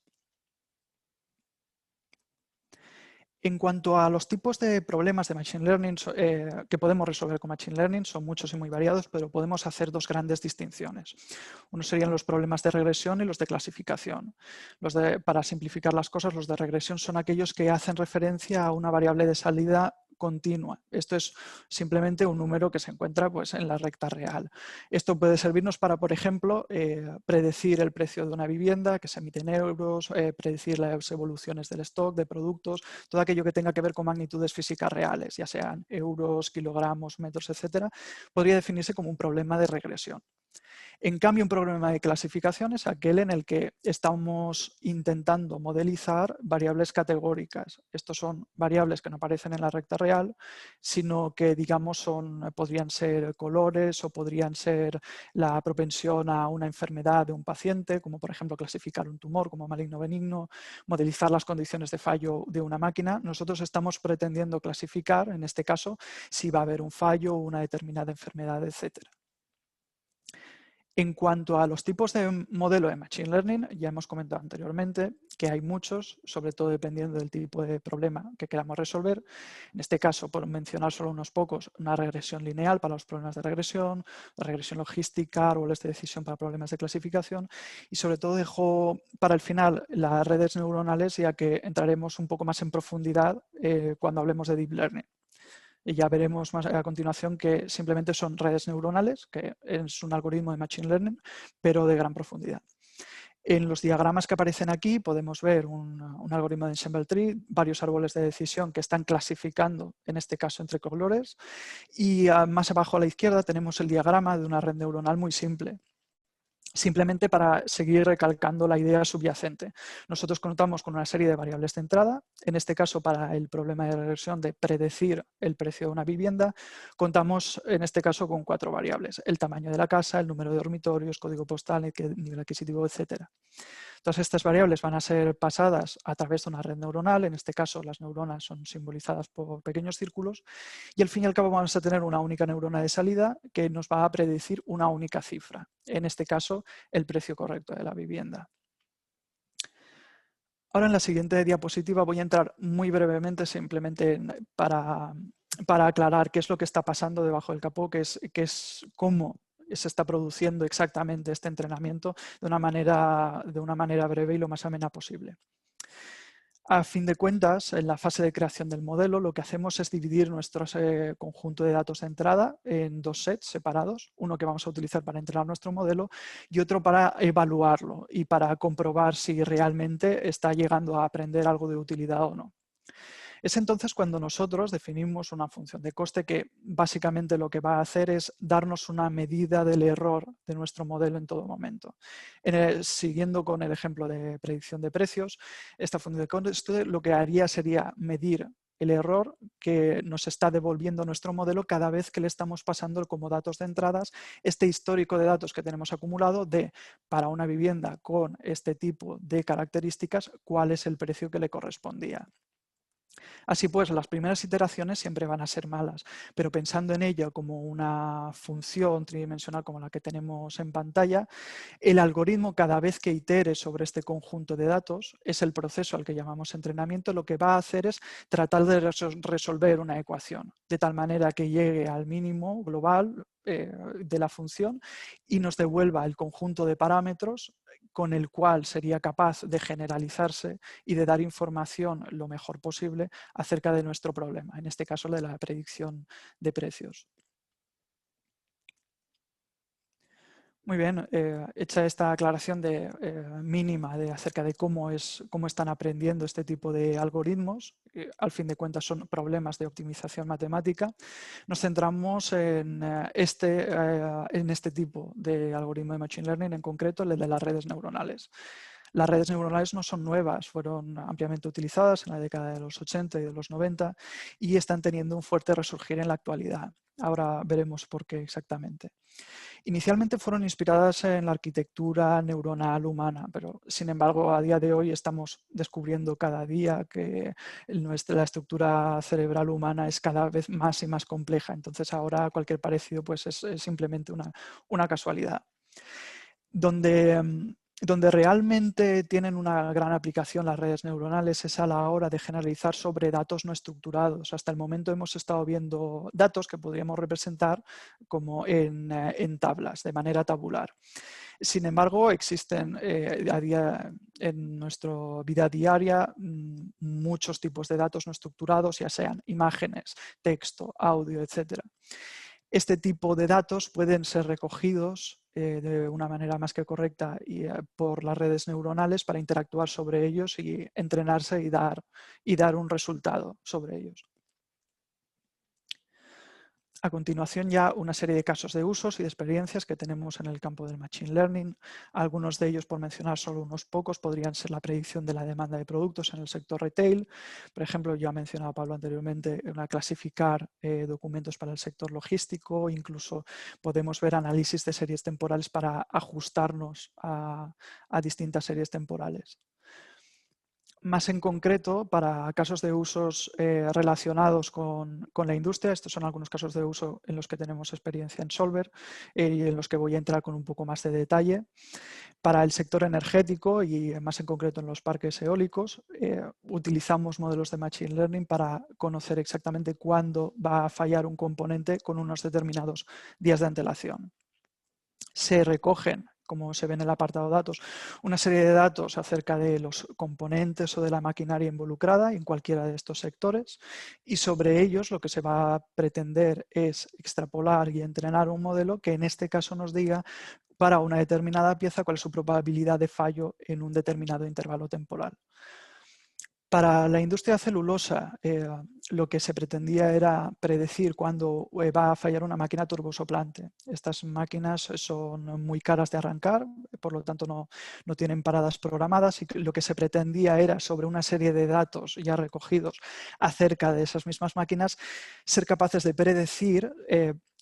En cuanto a los tipos de problemas de Machine Learning que podemos resolver con Machine Learning, son muchos y muy variados, pero podemos hacer dos grandes distinciones. Uno serían los problemas de regresión y los de clasificación. Para simplificar las cosas, los de regresión son aquellos que hacen referencia a una variable de salida continua. Esto es simplemente un número que se encuentra pues, en la recta real. Esto puede servirnos para, por ejemplo, predecir el precio de una vivienda que se emite en euros, predecir las evoluciones del stock, de productos, todo aquello que tenga que ver con magnitudes físicas reales, ya sean euros, kilogramos, metros, etcétera, podría definirse como un problema de regresión. En cambio, un problema de clasificación es aquel en el que estamos intentando modelizar variables categóricas. Estos son variables que no aparecen en la recta real, sino que, digamos, podrían ser colores o podrían ser la propensión a una enfermedad de un paciente, como por ejemplo clasificar un tumor como maligno o benigno, modelizar las condiciones de fallo de una máquina. Nosotros estamos pretendiendo clasificar, en este caso, si va a haber un fallo o una determinada enfermedad, etcétera. En cuanto a los tipos de modelo de Machine Learning, ya hemos comentado anteriormente que hay muchos, sobre todo dependiendo del tipo de problema que queramos resolver. En este caso, por mencionar solo unos pocos, una regresión lineal para los problemas de regresión logística, árboles de decisión para problemas de clasificación y sobre todo dejo para el final las redes neuronales, ya que entraremos un poco más en profundidad cuando hablemos de Deep Learning. Y ya veremos más a continuación que simplemente son redes neuronales, que es un algoritmo de Machine Learning, pero de gran profundidad. En los diagramas que aparecen aquí podemos ver un algoritmo de Ensemble Tree, varios árboles de decisión que están clasificando, en este caso entre colores, y más abajo a la izquierda tenemos el diagrama de una red neuronal muy simple. Simplemente para seguir recalcando la idea subyacente. Nosotros contamos con una serie de variables de entrada. En este caso, para el problema de regresión de predecir el precio de una vivienda, contamos en este caso con 4 variables: el tamaño de la casa, el número de dormitorios, código postal, nivel adquisitivo, etc. Todas estas variables van a ser pasadas a través de una red neuronal. En este caso, las neuronas son simbolizadas por pequeños círculos, y al fin y al cabo vamos a tener una única neurona de salida que nos va a predecir una única cifra, en este caso el precio correcto de la vivienda. Ahora, en la siguiente diapositiva voy a entrar muy brevemente simplemente para aclarar qué es lo que está pasando debajo del capó, cómo se está produciendo exactamente este entrenamiento de una manera breve y lo más amena posible. A fin de cuentas, en la fase de creación del modelo, lo que hacemos es dividir nuestro conjunto de datos de entrada en 2 sets separados, uno que vamos a utilizar para entrenar nuestro modelo y otro para evaluarlo y para comprobar si realmente está llegando a aprender algo de utilidad o no. Es entonces cuando nosotros definimos una función de coste que básicamente lo que va a hacer es darnos una medida del error de nuestro modelo en todo momento. Siguiendo con el ejemplo de predicción de precios, esta función de coste lo que haría sería medir el error que nos está devolviendo nuestro modelo cada vez que le estamos pasando como datos de entradas este histórico de datos que tenemos acumulado de, para una vivienda con este tipo de características, cuál es el precio que le correspondía. Así pues, las primeras iteraciones siempre van a ser malas, pero pensando en ello como una función tridimensional como la que tenemos en pantalla, el algoritmo, cada vez que itere sobre este conjunto de datos, es el proceso al que llamamos entrenamiento, lo que va a hacer es tratar de resolver una ecuación, de tal manera que llegue al mínimo global de la función y nos devuelva el conjunto de parámetros con el cual sería capaz de generalizarse y de dar información lo mejor posible acerca de nuestro problema, en este caso de la predicción de precios. Muy bien, hecha esta aclaración mínima acerca de cómo están aprendiendo este tipo de algoritmos, al fin de cuentas son problemas de optimización matemática, nos centramos en este tipo de algoritmo de Machine Learning, en concreto el de las redes neuronales. Las redes neuronales no son nuevas, fueron ampliamente utilizadas en la década de los 80 y de los 90 y están teniendo un fuerte resurgir en la actualidad. Ahora veremos por qué exactamente. Inicialmente fueron inspiradas en la arquitectura neuronal humana, pero sin embargo a día de hoy estamos descubriendo cada día que la estructura cerebral humana es cada vez más y más compleja. Entonces ahora cualquier parecido pues, es simplemente una casualidad. Donde realmente tienen una gran aplicación las redes neuronales es a la hora de generalizar sobre datos no estructurados. Hasta el momento hemos estado viendo datos que podríamos representar como en tablas, de manera tabular. Sin embargo, existen en nuestra vida diaria muchos tipos de datos no estructurados, ya sean imágenes, texto, audio, etc. Este tipo de datos pueden ser recogidos de una manera más que correcta por las redes neuronales para interactuar sobre ellos y entrenarse y dar un resultado sobre ellos. A continuación ya una serie de casos de usos y de experiencias que tenemos en el campo del Machine Learning. Algunos de ellos, por mencionar solo unos pocos, podrían ser la predicción de la demanda de productos en el sector retail. Por ejemplo, ya ha mencionado Pablo anteriormente, clasificar documentos para el sector logístico. Incluso podemos ver análisis de series temporales para ajustarnos a distintas series temporales. Más en concreto, para casos de usos relacionados con la industria, estos son algunos casos de uso en los que tenemos experiencia en Solver y en los que voy a entrar con un poco más de detalle. Para el sector energético y más en concreto en los parques eólicos, utilizamos modelos de Machine Learning para conocer exactamente cuándo va a fallar un componente con unos determinados días de antelación. Se recogen, como se ve en el apartado datos, una serie de datos acerca de los componentes o de la maquinaria involucrada en cualquiera de estos sectores y sobre ellos lo que se va a pretender es extrapolar y entrenar un modelo que en este caso nos diga para una determinada pieza cuál es su probabilidad de fallo en un determinado intervalo temporal. Para la industria celulosa, lo que se pretendía era predecir cuándo va a fallar una máquina turbosoplante. Estas máquinas son muy caras de arrancar, por lo tanto no tienen paradas programadas, y lo que se pretendía era, sobre una serie de datos ya recogidos acerca de esas mismas máquinas, ser capaces de predecir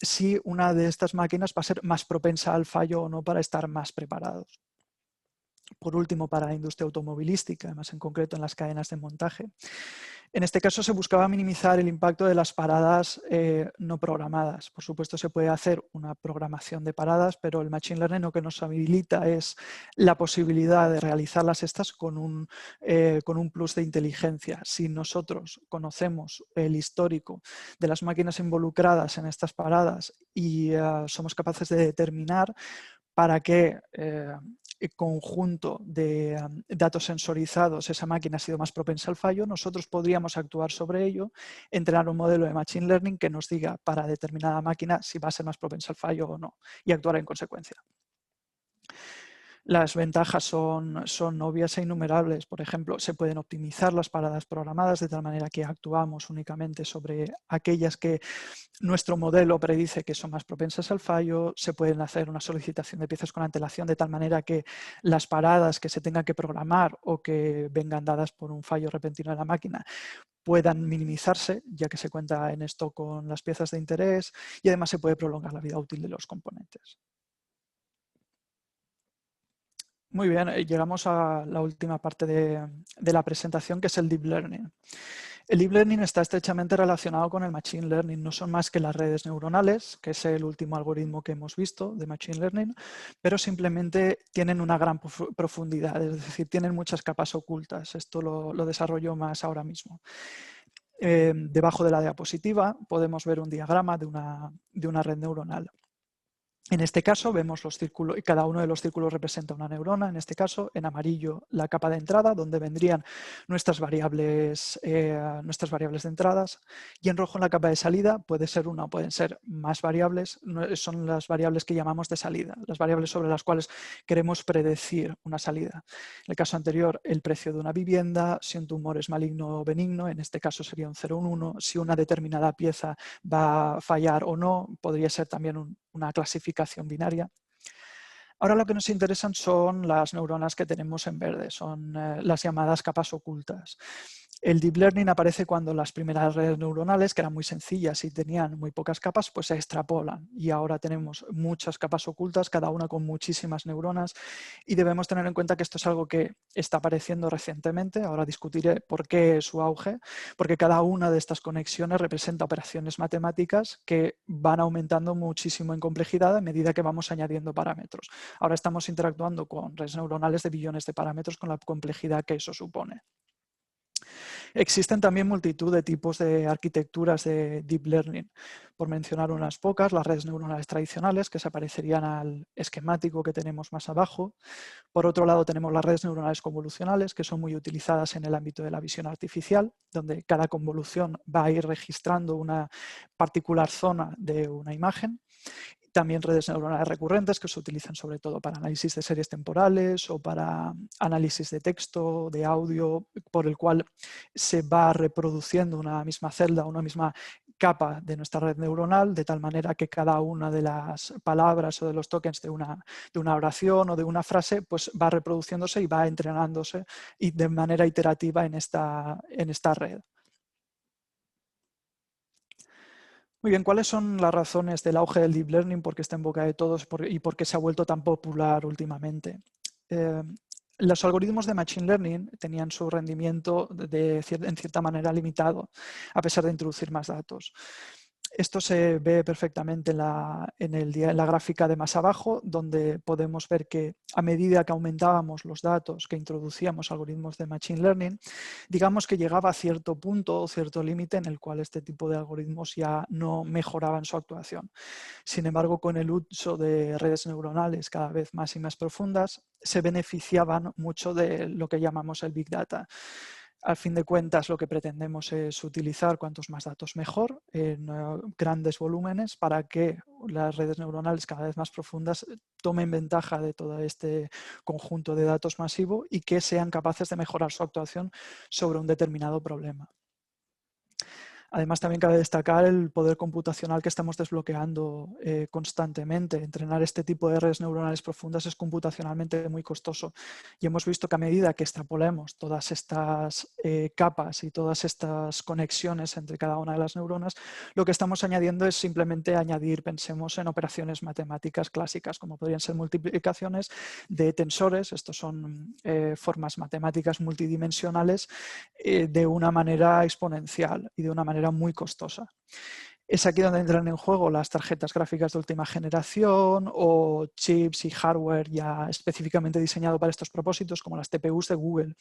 si una de estas máquinas va a ser más propensa al fallo o no, para estar más preparados. Por último, para la industria automovilística, más en concreto en las cadenas de montaje. En este caso se buscaba minimizar el impacto de las paradas no programadas. Por supuesto, se puede hacer una programación de paradas, pero el Machine Learning lo que nos habilita es la posibilidad de realizarlas estas con un plus de inteligencia. Si nosotros conocemos el histórico de las máquinas involucradas en estas paradas y somos capaces de determinar para qué conjunto de datos sensorizados esa máquina ha sido más propensa al fallo, nosotros podríamos actuar sobre ello, entrenar un modelo de Machine Learning que nos diga para determinada máquina si va a ser más propensa al fallo o no, y actuar en consecuencia. Las ventajas son obvias e innumerables. Por ejemplo, se pueden optimizar las paradas programadas de tal manera que actuamos únicamente sobre aquellas que nuestro modelo predice que son más propensas al fallo. Se pueden hacer una solicitación de piezas con antelación de tal manera que las paradas que se tengan que programar o que vengan dadas por un fallo repentino de la máquina puedan minimizarse, ya que se cuenta en esto con las piezas de interés, y además se puede prolongar la vida útil de los componentes. Muy bien, llegamos a la última parte de la presentación, que es el Deep Learning. El Deep Learning está estrechamente relacionado con el Machine Learning. No son más que las redes neuronales, que es el último algoritmo que hemos visto de Machine Learning, pero simplemente tienen una gran profundidad, es decir, tienen muchas capas ocultas. Esto lo desarrollo más ahora mismo. Debajo de la diapositiva podemos ver un diagrama de una red neuronal. En este caso vemos los círculos, y cada uno de los círculos representa una neurona. En este caso, en amarillo, la capa de entrada, donde vendrían nuestras variables de entradas, y en rojo, la capa de salida. Puede ser una o pueden ser más variables. Son las variables que llamamos de salida, las variables sobre las cuales queremos predecir una salida. En el caso anterior, el precio de una vivienda, si un tumor es maligno o benigno, en este caso sería un 0 o un 1, si una determinada pieza va a fallar o no, podría ser también una clasificación binaria. Ahora lo que nos interesan son las neuronas que tenemos en verde, son las llamadas capas ocultas. El Deep Learning aparece cuando las primeras redes neuronales, que eran muy sencillas y tenían muy pocas capas, pues se extrapolan. Y ahora tenemos muchas capas ocultas, cada una con muchísimas neuronas, y debemos tener en cuenta que esto es algo que está apareciendo recientemente. Ahora discutiré por qué es su auge, porque cada una de estas conexiones representa operaciones matemáticas que van aumentando muchísimo en complejidad a medida que vamos añadiendo parámetros. Ahora estamos interactuando con redes neuronales de billones de parámetros, con la complejidad que eso supone. Existen también multitud de tipos de arquitecturas de Deep Learning. Por mencionar unas pocas, las redes neuronales tradicionales, que se aparecerían al esquemático que tenemos más abajo. Por otro lado, tenemos las redes neuronales convolucionales, que son muy utilizadas en el ámbito de la visión artificial, donde cada convolución va a ir registrando una particular zona de una imagen. También redes neuronales recurrentes, que se utilizan sobre todo para análisis de series temporales o para análisis de texto, de audio, por el cual se va reproduciendo una misma celda, una misma capa de nuestra red neuronal, de tal manera que cada una de las palabras o de los tokens de una oración o de una frase pues va reproduciéndose y va entrenándose y de manera iterativa en esta red. Muy bien, ¿cuáles son las razones del auge del Deep Learning? ¿Por qué está en boca de todos y por qué se ha vuelto tan popular últimamente? Los algoritmos de Machine Learning tenían su rendimiento en cierta manera limitado, a pesar de introducir más datos. Esto se ve perfectamente en la gráfica de más abajo, donde podemos ver que a medida que aumentábamos los datos que introducíamos algoritmos de Machine Learning, digamos que llegaba a cierto punto o cierto límite en el cual este tipo de algoritmos ya no mejoraban su actuación. Sin embargo, con el uso de redes neuronales cada vez más y más profundas, se beneficiaban mucho de lo que llamamos el Big Data. Al fin de cuentas, lo que pretendemos es utilizar cuantos más datos mejor en grandes volúmenes para que las redes neuronales cada vez más profundas tomen ventaja de todo este conjunto de datos masivo y que sean capaces de mejorar su actuación sobre un determinado problema. Además, también cabe destacar el poder computacional que estamos desbloqueando constantemente. Entrenar este tipo de redes neuronales profundas es computacionalmente muy costoso y hemos visto que a medida que extrapolemos todas estas capas y todas estas conexiones entre cada una de las neuronas, lo que estamos añadiendo es simplemente añadir, pensemos en operaciones matemáticas clásicas, como podrían ser multiplicaciones de tensores. Estos son formas matemáticas multidimensionales de una manera exponencial y de una manera muy costosa. Es aquí donde entran en juego las tarjetas gráficas de última generación o chips y hardware ya específicamente diseñado para estos propósitos, como las TPUs de Google.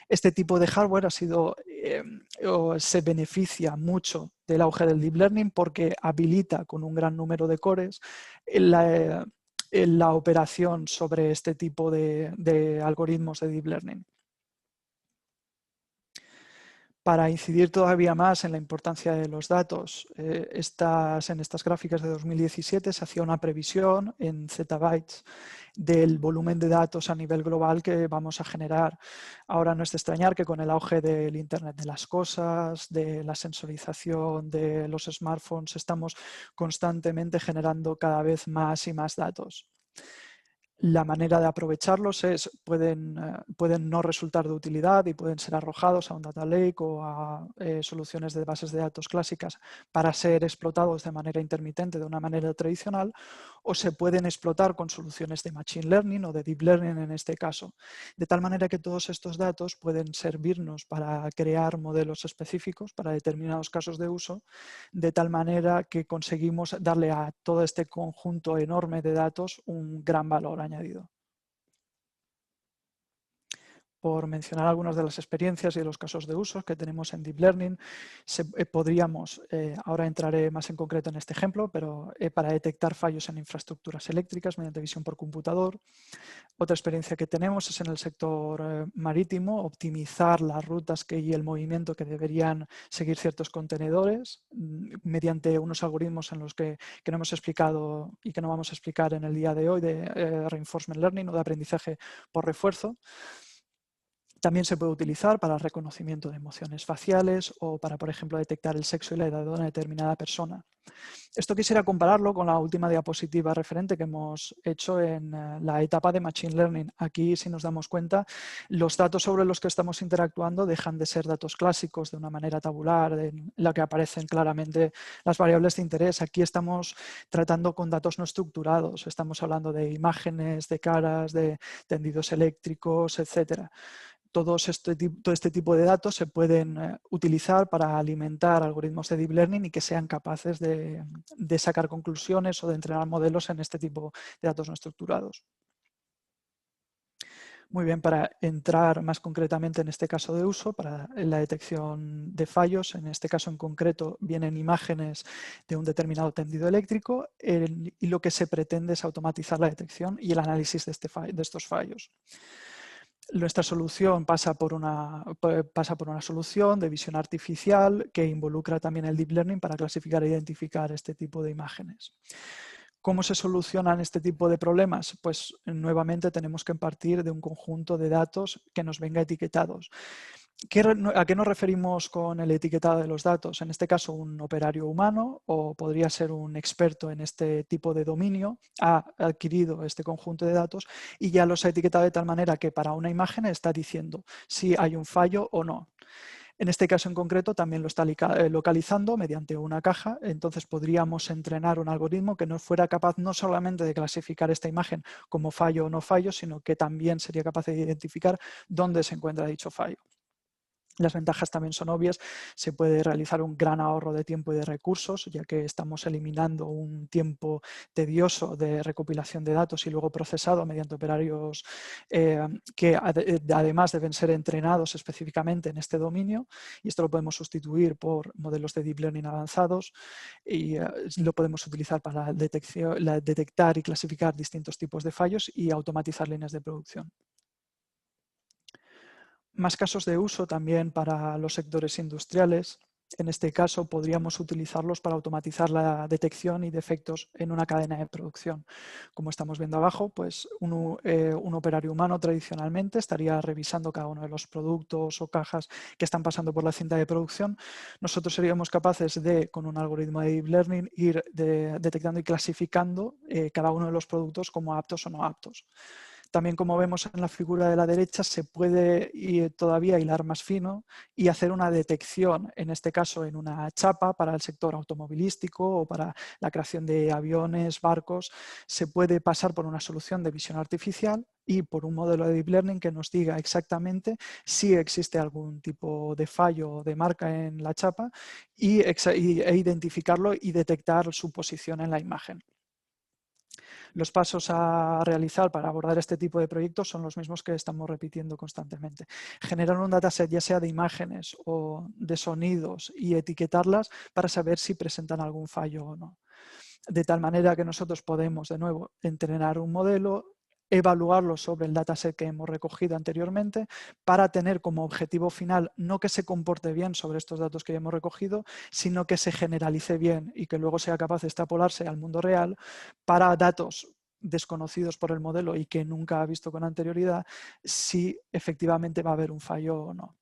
Este tipo de hardware se beneficia mucho del auge del Deep Learning porque habilita con un gran número de cores la operación sobre este tipo de algoritmos de Deep Learning. Para incidir todavía más en la importancia de los datos, en estas gráficas de 2017 se hacía una previsión en zettabytes del volumen de datos a nivel global que vamos a generar. Ahora no es de extrañar que con el auge del Internet de las cosas, de la sensorización, de los smartphones, estamos constantemente generando cada vez más y más datos. La manera de aprovecharlos pueden no resultar de utilidad y pueden ser arrojados a un data lake o a soluciones de bases de datos clásicas para ser explotados de manera intermitente, de una manera tradicional, o se pueden explotar con soluciones de machine learning o de deep learning en este caso. De tal manera que todos estos datos pueden servirnos para crear modelos específicos para determinados casos de uso, de tal manera que conseguimos darle a todo este conjunto enorme de datos un gran valor añadido. Por mencionar algunas de las experiencias y de los casos de uso que tenemos en Deep Learning, podríamos, ahora entraré más en concreto en este ejemplo, pero para detectar fallos en infraestructuras eléctricas mediante visión por computador. Otra experiencia que tenemos es en el sector marítimo, optimizar las rutas y el movimiento que deberían seguir ciertos contenedores mediante unos algoritmos en los que no hemos explicado y que no vamos a explicar en el día de hoy de reinforcement learning o de aprendizaje por refuerzo. También se puede utilizar para el reconocimiento de emociones faciales o para, por ejemplo, detectar el sexo y la edad de una determinada persona. Esto quisiera compararlo con la última diapositiva referente que hemos hecho en la etapa de Machine Learning. Aquí, si nos damos cuenta, los datos sobre los que estamos interactuando dejan de ser datos clásicos de una manera tabular, en la que aparecen claramente las variables de interés. Aquí estamos tratando con datos no estructurados. Estamos hablando de imágenes, de caras, de tendidos eléctricos, etcétera. Todo este tipo de datos se pueden utilizar para alimentar algoritmos de Deep Learning y que sean capaces de sacar conclusiones o de entrenar modelos en este tipo de datos no estructurados. Muy bien, para entrar más concretamente en este caso de uso, para la detección de fallos, en este caso en concreto vienen imágenes de un determinado tendido eléctrico y lo que se pretende es automatizar la detección y el análisis de estos fallos. Nuestra solución pasa por una solución de visión artificial que involucra también el Deep Learning para clasificar e identificar este tipo de imágenes. ¿Cómo se solucionan este tipo de problemas? Pues nuevamente tenemos que partir de un conjunto de datos que nos venga etiquetados. ¿A qué nos referimos con el etiquetado de los datos? En este caso, un operario humano o podría ser un experto en este tipo de dominio ha adquirido este conjunto de datos y ya los ha etiquetado de tal manera que para una imagen está diciendo si hay un fallo o no. En este caso en concreto también lo está localizando mediante una caja, entonces podríamos entrenar un algoritmo que no fuera capaz no solamente de clasificar esta imagen como fallo o no fallo, sino que también sería capaz de identificar dónde se encuentra dicho fallo. Las ventajas también son obvias, se puede realizar un gran ahorro de tiempo y de recursos, ya que estamos eliminando un tiempo tedioso de recopilación de datos y luego procesado mediante operarios que además deben ser entrenados específicamente en este dominio, y esto lo podemos sustituir por modelos de Deep Learning avanzados y lo podemos utilizar para detectar y clasificar distintos tipos de fallos y automatizar líneas de producción. Más casos de uso también para los sectores industriales. En este caso podríamos utilizarlos para automatizar la detección y defectos en una cadena de producción. Como estamos viendo abajo, pues un operario humano tradicionalmente estaría revisando cada uno de los productos o cajas que están pasando por la cinta de producción. Nosotros seríamos capaces de, con un algoritmo de Deep Learning, ir detectando y clasificando cada uno de los productos como aptos o no aptos. También, como vemos en la figura de la derecha, se puede todavía hilar más fino y hacer una detección, en este caso en una chapa para el sector automovilístico o para la creación de aviones, barcos. Se puede pasar por una solución de visión artificial y por un modelo de Deep Learning que nos diga exactamente si existe algún tipo de fallo o de marca en la chapa e identificarlo y detectar su posición en la imagen. Los pasos a realizar para abordar este tipo de proyectos son los mismos que estamos repitiendo constantemente. Generar un dataset ya sea de imágenes o de sonidos y etiquetarlas para saber si presentan algún fallo o no. De tal manera que nosotros podemos, de nuevo, entrenar un modelo, evaluarlo sobre el dataset que hemos recogido anteriormente para tener como objetivo final no que se comporte bien sobre estos datos que hemos recogido, sino que se generalice bien y que luego sea capaz de extrapolarse al mundo real para datos desconocidos por el modelo y que nunca ha visto con anterioridad, si efectivamente va a haber un fallo o no.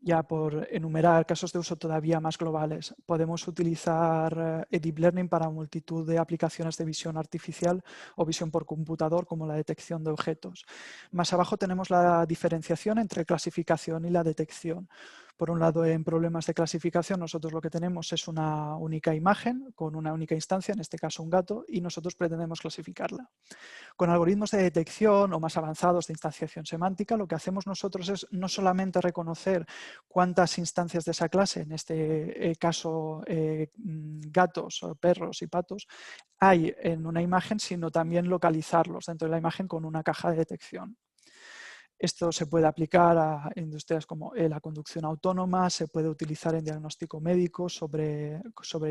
Ya por enumerar casos de uso todavía más globales, podemos utilizar Deep Learning para multitud de aplicaciones de visión artificial o visión por computador, como la detección de objetos. Más abajo tenemos la diferenciación entre clasificación y la detección. Por un lado, en problemas de clasificación, nosotros lo que tenemos es una única imagen con una única instancia, en este caso un gato, y nosotros pretendemos clasificarla. Con algoritmos de detección o más avanzados de instanciación semántica, lo que hacemos nosotros es no solamente reconocer cuántas instancias de esa clase, en este caso gatos, perros y patos, hay en una imagen, sino también localizarlos dentro de la imagen con una caja de detección. Esto se puede aplicar a industrias como la conducción autónoma, se puede utilizar en diagnóstico médico sobre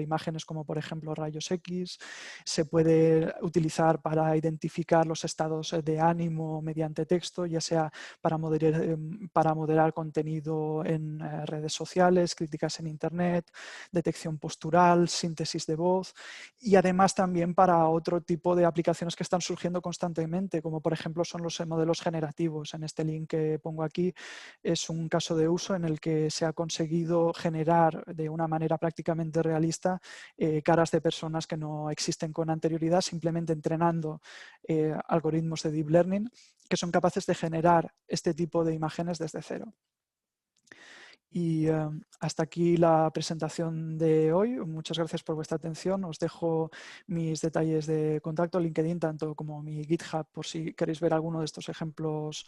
imágenes como por ejemplo rayos X, se puede utilizar para identificar los estados de ánimo mediante texto, ya sea para moderar contenido en redes sociales, críticas en internet, detección postural, síntesis de voz y además también para otro tipo de aplicaciones que están surgiendo constantemente, como por ejemplo son los modelos generativos. En este link que pongo aquí es un caso de uso en el que se ha conseguido generar de una manera prácticamente realista caras de personas que no existen con anterioridad, simplemente entrenando algoritmos de Deep Learning que son capaces de generar este tipo de imágenes desde cero. Y hasta aquí la presentación de hoy. Muchas gracias por vuestra atención. Os dejo mis detalles de contacto, LinkedIn, tanto como mi GitHub, por si queréis ver alguno de estos ejemplos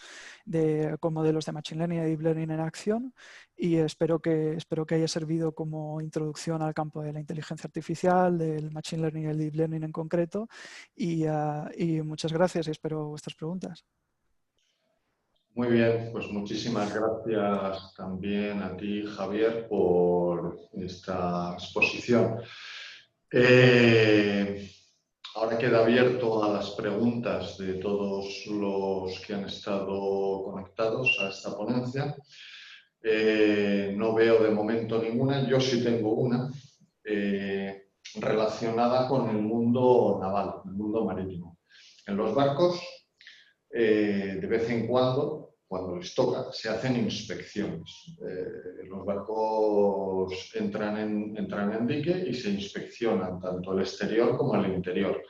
con modelos de Machine Learning y Deep Learning en acción. Y espero que haya servido como introducción al campo de la inteligencia artificial, del Machine Learning y el Deep Learning en concreto. Y muchas gracias y espero vuestras preguntas. Muy bien, pues muchísimas gracias también a ti, Javier, por esta exposición. Ahora queda abierto a las preguntas de todos los que han estado conectados a esta ponencia. No veo de momento ninguna, yo sí tengo una relacionada con el mundo naval, el mundo marítimo. En los barcos, de vez en cuando les toca, se hacen inspecciones. Los barcos entran en dique y se inspeccionan tanto el exterior como el interior.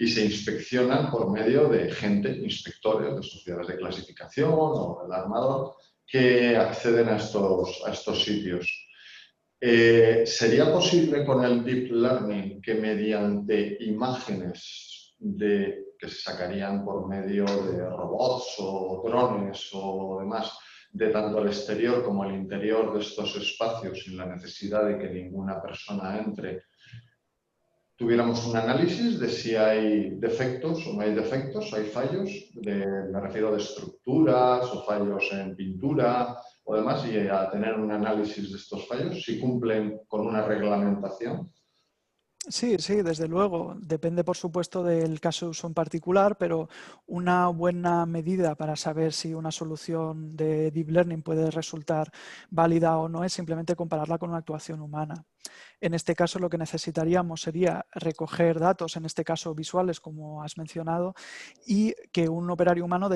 Y se inspeccionan por medio de gente, inspectores de sociedades de clasificación o el armador, que acceden a estos sitios. ¿Sería posible con el Deep Learning que mediante imágenes que se sacarían por medio de robots o drones o demás, de tanto el exterior como el interior de estos espacios, sin la necesidad de que ninguna persona entre, tuviéramos un análisis de si hay defectos o no hay defectos, hay fallos, me refiero de estructuras o fallos en pintura o demás, y a tener un análisis de estos fallos, si cumplen con una reglamentación? Sí, sí, desde luego. Depende, por supuesto, del caso de uso en particular, pero una buena medida para saber si una solución de Deep Learning puede resultar válida o no es simplemente compararla con una actuación humana. En este caso, lo que necesitaríamos sería recoger datos, en este caso visuales, como has mencionado, y que un operario humano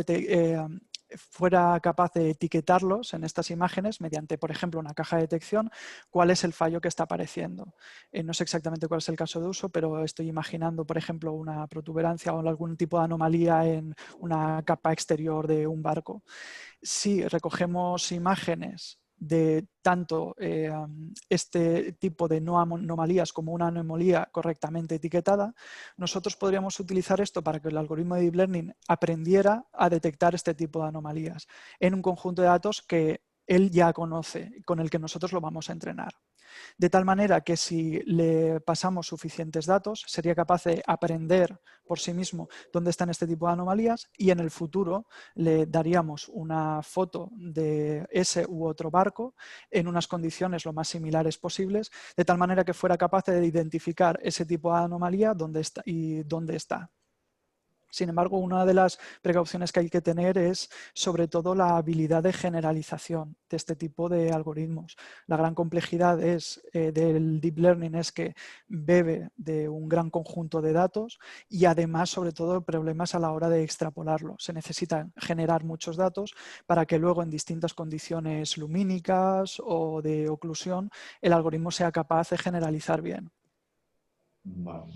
fuera capaz de etiquetarlos en estas imágenes mediante, por ejemplo, una caja de detección, cuál es el fallo que está apareciendo. No sé exactamente cuál es el caso de uso, pero estoy imaginando, por ejemplo, una protuberancia o algún tipo de anomalía en una capa exterior de un barco. Si recogemos imágenes de tanto este tipo de no anomalías como una anomalía correctamente etiquetada, nosotros podríamos utilizar esto para que el algoritmo de Deep Learning aprendiera a detectar este tipo de anomalías en un conjunto de datos que él ya conoce, con el que nosotros lo vamos a entrenar. De tal manera que si le pasamos suficientes datos, sería capaz de aprender por sí mismo dónde están este tipo de anomalías y en el futuro le daríamos una foto de ese u otro barco en unas condiciones lo más similares posibles, de tal manera que fuera capaz de identificar ese tipo de anomalía dónde está y dónde está. Sin embargo, una de las precauciones que hay que tener es sobre todo la habilidad de generalización de este tipo de algoritmos. La gran complejidad del Deep Learning es que bebe de un gran conjunto de datos y además, sobre todo, problemas a la hora de extrapolarlo. Se necesita generar muchos datos para que luego en distintas condiciones lumínicas o de oclusión el algoritmo sea capaz de generalizar bien. Vale.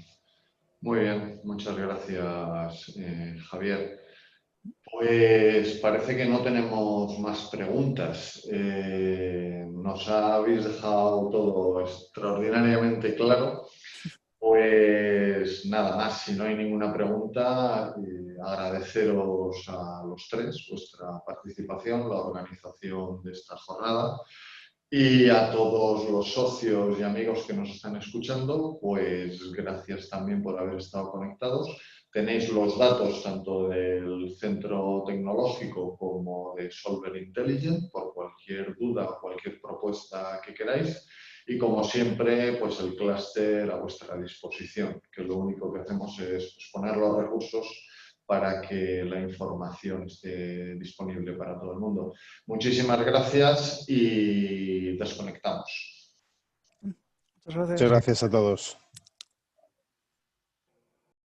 Muy bien, muchas gracias, Javier. Pues parece que no tenemos más preguntas. Nos habéis dejado todo extraordinariamente claro. Pues nada más, si no hay ninguna pregunta, agradeceros a los tres vuestra participación, la organización de esta jornada. Y a todos los socios y amigos que nos están escuchando, pues gracias también por haber estado conectados. Tenéis los datos tanto del Centro Tecnológico como de Solver Intelligent por cualquier duda o cualquier propuesta que queráis. Y como siempre, pues el clúster a vuestra disposición, que lo único que hacemos es poner los recursos para que la información esté disponible para todo el mundo. Muchísimas gracias y desconectamos. Muchas gracias. Muchas gracias a todos.